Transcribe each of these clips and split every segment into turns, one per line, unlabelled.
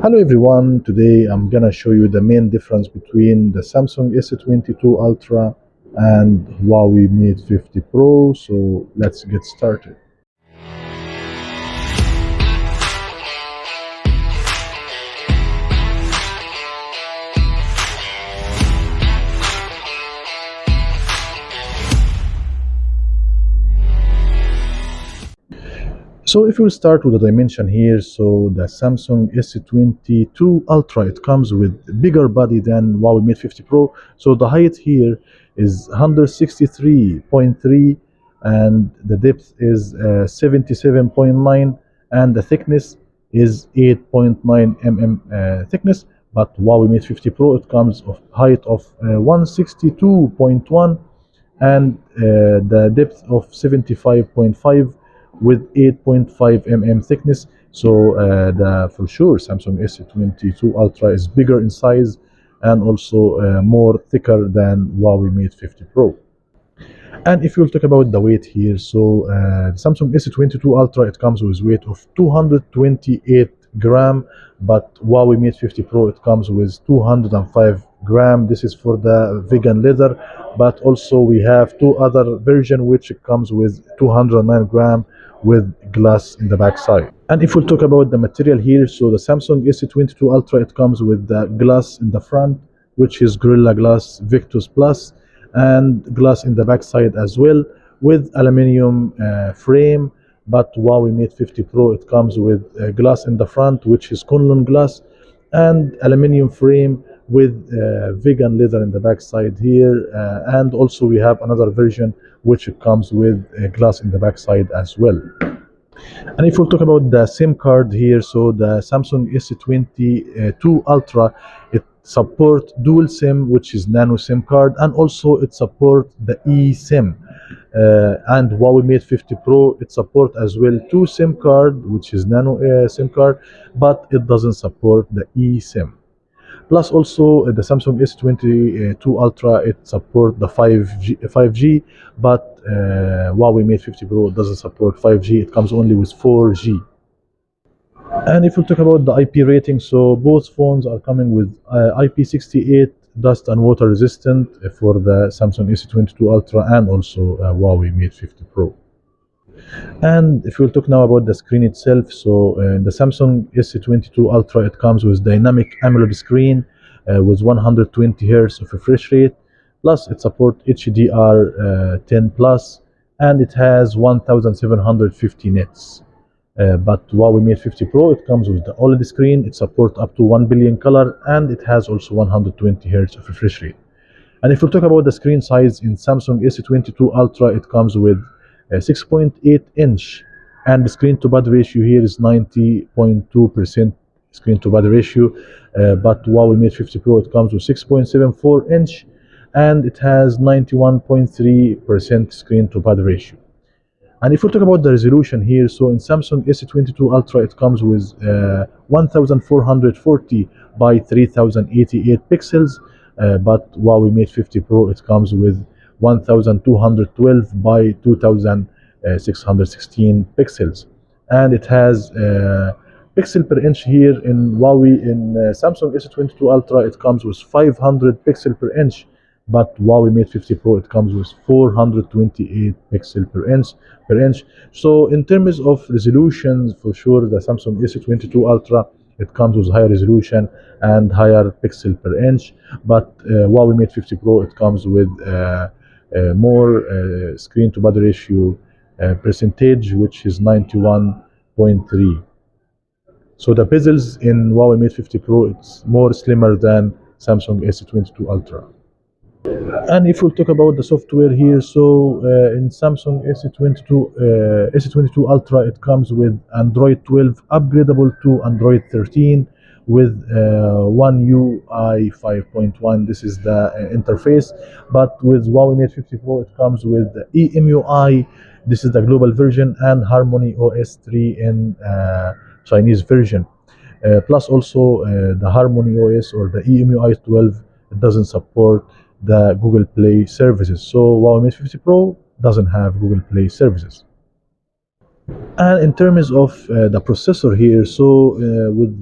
Hello everyone, today I'm gonna show you the main difference between the Samsung S22 Ultra and Huawei Mate 50 Pro, so let's get started. So if we'll start with the dimension here, so the Samsung S22 Ultra, it comes with bigger body than Huawei Mate 50 Pro. So the height here is 163.3 and the depth is 77.9 and the thickness is 8.9 thickness. But Huawei Mate 50 Pro, it comes of height of 162.1 and the depth of 75.5 with 8.5 thickness. So for sure Samsung S22 Ultra is bigger in size and also more thicker than Huawei Mate 50 Pro. And if you'll talk about the weight here, so the Samsung S22 Ultra, it comes with weight of 228 gram, but Huawei Mate 50 Pro, it comes with 205 gram. This is for the vegan leather, but also we have two other version which comes with 209 gram with glass in the back side. And if we'll talk about the material here, so the Samsung S22 Ultra, it comes with the glass in the front, which is Gorilla Glass Victus Plus, and glass in the back side as well with aluminium frame. But Huawei Mate 50 Pro, it comes with glass in the front, which is Kunlun glass, and aluminium frame with vegan leather in the back side here. And also we have another version which comes with glass in the back side as well. And if we talk about the SIM card here, so the Samsung S22 Ultra, it support dual SIM, which is nano SIM card, and also it support the eSIM. And Huawei Mate 50 Pro, it support as well two SIM card, which is nano SIM card, but it doesn't support the eSIM. Plus also the Samsung S22 Ultra, it support the 5G, but Huawei Mate 50 Pro doesn't support 5G, it comes only with 4G. And if we talk about the IP rating, so both phones are coming with IP68 dust and water resistant for the Samsung S22 Ultra and also Huawei Mate 50 Pro. And if we'll talk now about the screen itself, so the Samsung S22 Ultra, it comes with dynamic AMOLED screen with 120 Hz of refresh rate, plus it supports HDR10 plus, and it has 1750 nits. But Huawei Mate 50 Pro, it comes with the OLED screen, it supports up to 1 billion color, and it has also 120 Hz of refresh rate. And if we talk about the screen size in Samsung S22 Ultra, it comes with 6.8 inch, and the screen to body ratio here is 90.2% screen to body ratio. But Huawei Mate 50 Pro, it comes with 6.74 inch, and it has 91.3% screen to body ratio. And if we talk about the resolution here, so in Samsung S22 Ultra, it comes with 1440 by 3088 pixels, but Huawei Mate 50 Pro, it comes with 1212 by 2616 pixels, and it has pixel per inch here in Huawei. In Samsung S22 Ultra, it comes with 500 pixel per inch, but Huawei Mate 50 Pro, it comes with 428 pixel per inch. So in terms of resolution, for sure the Samsung S22 Ultra, it comes with higher resolution and higher pixel per inch, but Huawei Mate 50 Pro, it comes with more screen to body ratio percentage, which is 91.3. So the bezels in Huawei Mate 50 Pro, it's more slimmer than Samsung S22 Ultra. And if we'll talk about the software here, so in Samsung S22 Ultra, it comes with Android 12 upgradable to Android 13 with One UI 5.1. This is the interface. But with Huawei Mate 50 Pro, it comes with EMUI. This is the global version, and Harmony OS 3 in Chinese version. Plus also the Harmony OS or the EMUI 12, it doesn't support the Google Play services. So Huawei Mate 50 Pro doesn't have Google Play services. And in terms of the processor here, so with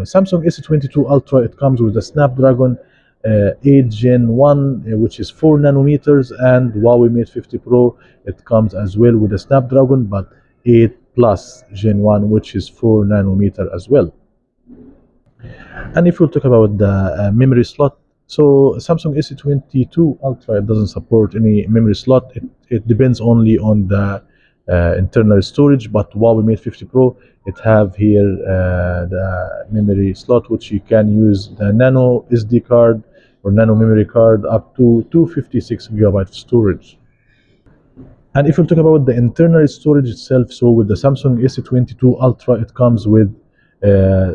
Samsung S22 Ultra, it comes with a Snapdragon 8 Gen 1, which is 4 nanometers, and Huawei Mate 50 Pro, it comes as well with a Snapdragon, but 8 Plus Gen 1, which is 4 nanometer as well. And if we talk about the memory slot, so Samsung S22 Ultra, it doesn't support any memory slot. It depends only on the internal storage, but Huawei Mate 50 Pro, it have here the memory slot, which you can use the nano SD card or nano memory card up to 256 gigabyte storage. And if we talk about the internal storage itself, so with the Samsung S22 Ultra, it comes with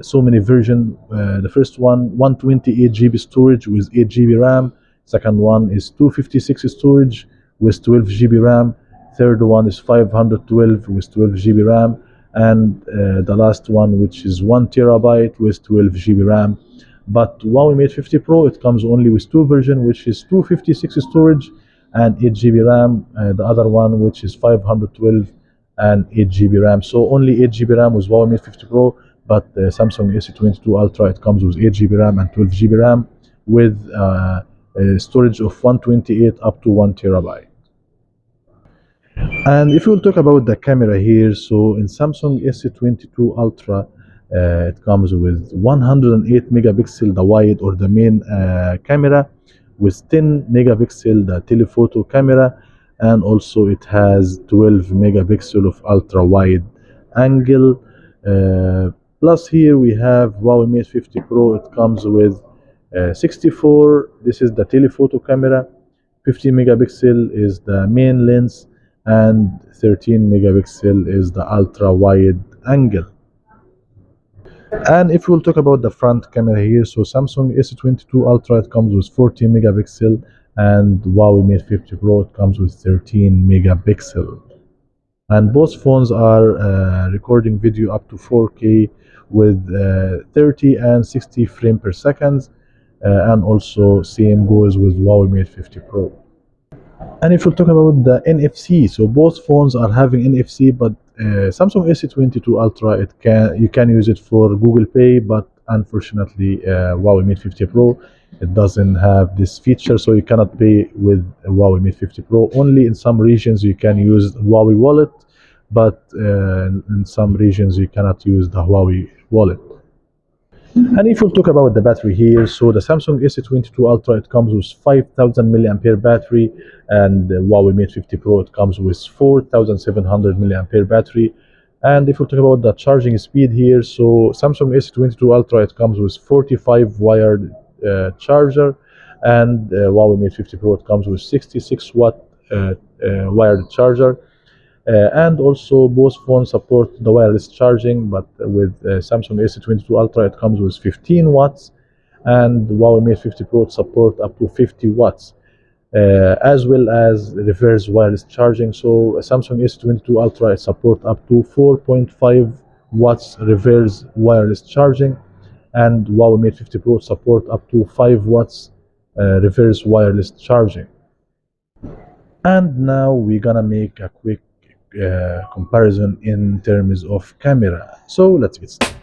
so many versions. The first one, 128 GB storage with 8 GB RAM. Second one is 256 storage with 12 GB RAM. Third one is 512 with 12 GB RAM. And the last one, which is 1 terabyte with 12 GB RAM. But Huawei Mate 50 Pro, it comes only with two versions, which is 256 storage and 8 GB RAM. The other one, which is 512 and 8 GB RAM. So only 8 GB RAM with Huawei Mate 50 Pro, but the Samsung S22 Ultra, it comes with 8 GB RAM and 12 GB RAM with a storage of 128 up to 1 terabyte. And if we'll talk about the camera here, so in Samsung S22 Ultra, it comes with 108 megapixel, the wide or the main camera, with 10 megapixel, the telephoto camera, and also it has 12 megapixel of ultra wide angle. Plus here we have Huawei Mate 50 Pro, it comes with 64, this is the telephoto camera, 50 megapixel is the main lens, and 13 megapixel is the ultra wide angle. And if we'll talk about the front camera here, so Samsung S22 Ultra, it comes with 14 megapixel, and Huawei Mate 50 Pro, it comes with 13 megapixel. And both phones are recording video up to 4K with 30 and 60 frames per second, and also same goes with Huawei Mate 50 Pro. And if we talk about the NFC, so both phones are having NFC, but Samsung S22 Ultra, you can use it for Google Pay, but unfortunately Huawei Mate 50 Pro, it doesn't have this feature, so you cannot pay with Huawei Mate 50 Pro. Only in some regions you can use Huawei Wallet, but in some regions you cannot use the Huawei Wallet. And if we talk about the battery here, so the Samsung S22 Ultra, it comes with 5000 milliampere battery, and the Huawei Mate 50 Pro, it comes with 4700 milliampere battery. And if we talk about the charging speed here, so Samsung S22 Ultra, it comes with 45 wired charger, and Huawei Mate 50 Pro, it comes with 66 watt wired charger. And also both phones support the wireless charging, but with Samsung S22 Ultra, it comes with 15 watts, and Huawei Mate 50 Pro support up to 50 watts, as well as reverse wireless charging. So Samsung S22 Ultra support up to 4.5 watts reverse wireless charging, and Huawei Mate 50 Pro support up to 5 watts reverse wireless charging. And now we're gonna make a quick comparison in terms of camera. So let's get started.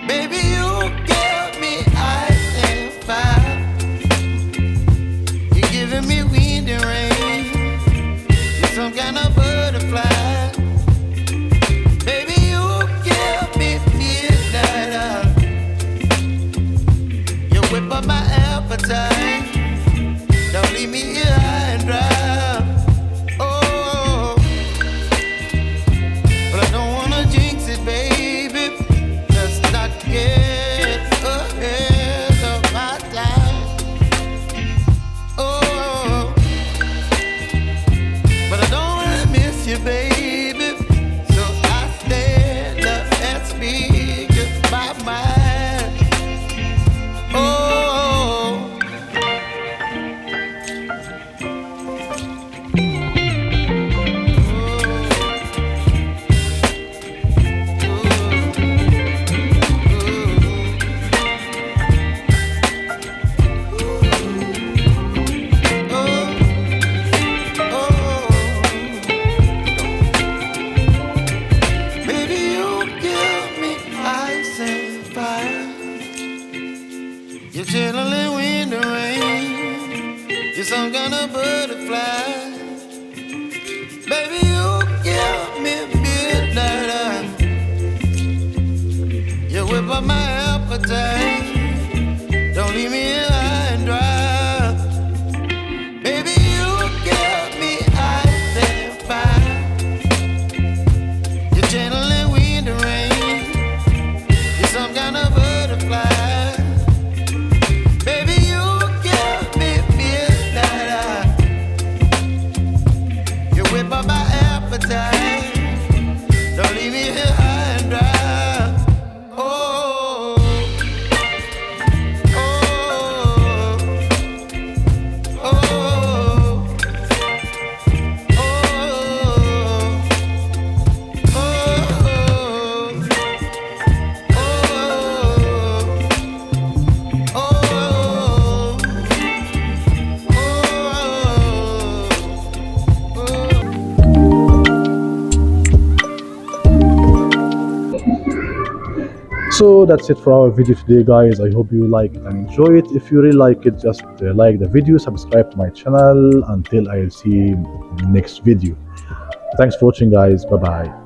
Baby, appetite. Don't leave me here high and dry. Oh, but I don't wanna jinx it, baby. Let's not get ahead of my time. Oh, but I don't wanna miss you, baby. So I stand up and speak just my mind. Oh, baby, you give me ice and fire. You're chilling in the rain. You're some kind of butterfly. Baby, you give me midnight. You whip up my appetite. Don't leave me here high and dry. Baby, you give me ice and fire. You're channeling wind and rain. You're some kind of butterfly. Baby, you give me midnight. You whip up my appetite. Don't leave me here high and dry. Oh, oh, oh, oh,
So that's it for our video today, guys. I hope you like it and enjoy it. If you really like it, just like the video, subscribe to my channel. Until I'll see you in the next video. Thanks for watching, guys. Bye bye.